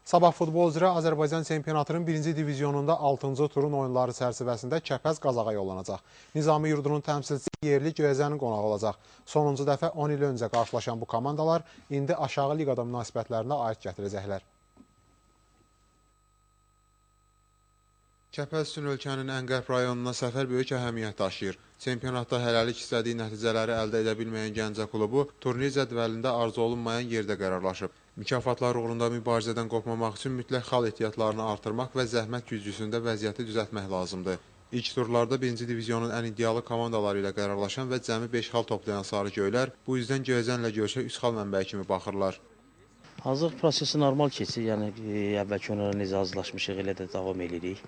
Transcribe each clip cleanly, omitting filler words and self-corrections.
Sabah futbol üzrə Azərbaycan çempionatının 1-ci divizionunda 6-cı turun oyunları çərçivəsində Kəpəz Qazağa yollanacaq. Nizami yurdunun təmsilçisi yerli Göyəzənin qonağı olacaq. Sonuncu dəfə 10 il öncə qarşılaşan bu komandalar indi aşağı liqada münasibətlərinə aid gətirəcəklər. Kəpəz üçün ölkənin ən qərb rayonuna səfər böyük əhəmiyyət daşıyır. Çempionatda hələlik istədiyi nəticələri əldə edə bilməyən Gəncə klubu turnir cədvəlində arzu olunmayan yerdə qərarlaşıb. Mükafatlar uğrunda mübarizədən qopmamaq üçün mütləq xal ehtiyatlarını artırmaq və zəhmət güzgüsündə vəziyyəti düzəltmək lazımdır. İlk turlarda 1-ci divizionun ən iddialı komandaları ilə qərarlaşan və cəmi 5 xal toplayan Sarı Göylər bu yüzdən Göyəzənlə görüşə 3 xal mənbəyi kimi baxırlar. Hazırlıq prosesi normal keçir, yəni əvvəlki onlara necə hazırlaşmışıq, elə də davam edirik.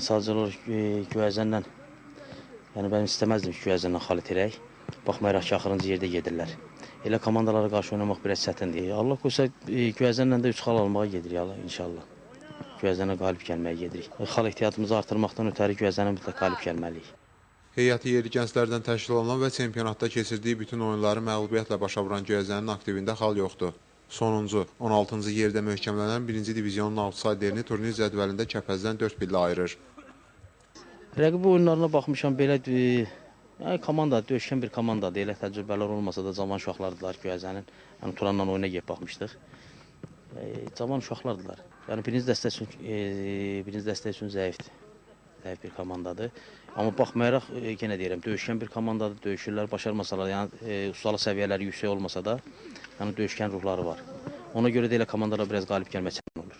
Sadəcə olaraq Göyəzənlə, yəni mən istəməzdim ki, Göyəzənlə xal itirək. Baxmayaraq ki, axırıncı yerdə gedirlər. Elə komandalara qarşı oynamaq biraz çətindir. Allah qoysa Göyəzənlə də 3 xal almağa gedirik inşallah. Göyəzənə qalib gəlməyə gedirik. Xal ehtiyatımızı artırmaqdan ötəri Göyəzənə mütləq qalib gəlməliyik. Heyəti yerli gənclərdən təşkil olunan və çempionatda keçirdiyi bütün oyunları məğlubiyyətlə başa vuran Göyəzənin aktivində xal yoxdur. Sonuncu, 16-cı yerdə möhkəmlənən 1-ci divizionun outsiderini turnir cədvəlində Kəpəzdən 4 pillə ayırır. Rəqib oyunlarına baxmışam, belə komanda, döyüşkən bir komandadır. Elə təcrübələr olmasa da cavan uşaqlardılar Göyəzənin. Yəni Turanla oyuna gəlib baxmışdıq. Cavan uşaqlardılar. Yəni birinci dəstə üçün zəifdir. Zəif bir komandadır. Amma baxmayaraq, yenə deyirəm, döyüşkən bir komandadır, döyüşürlər, başarmasalar, yəni ustalıq səviyyələri yüksək olmasa da, yəni döyüşkən ruhları var. Ona görə də elə komandalar biraz qalib gəlmə çətin olur.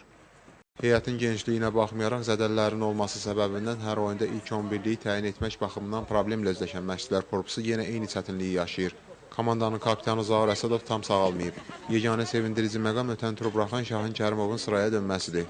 Heyətin genişliyinə baxmayaraq zədəllərin olması səbəbindən hər oyunda ilk 11-liyi təyin etmək baxımından problemlə üzləşən məşqçilər korpusu yenə eyni çətinliyi yaşayır. Komandanın kapitanı Zaur Əsədov tam sağalmayıb. Yeganə sevindirici məqam ötən turu buraxan Şahin Kərimovun sıraya dönməsidir.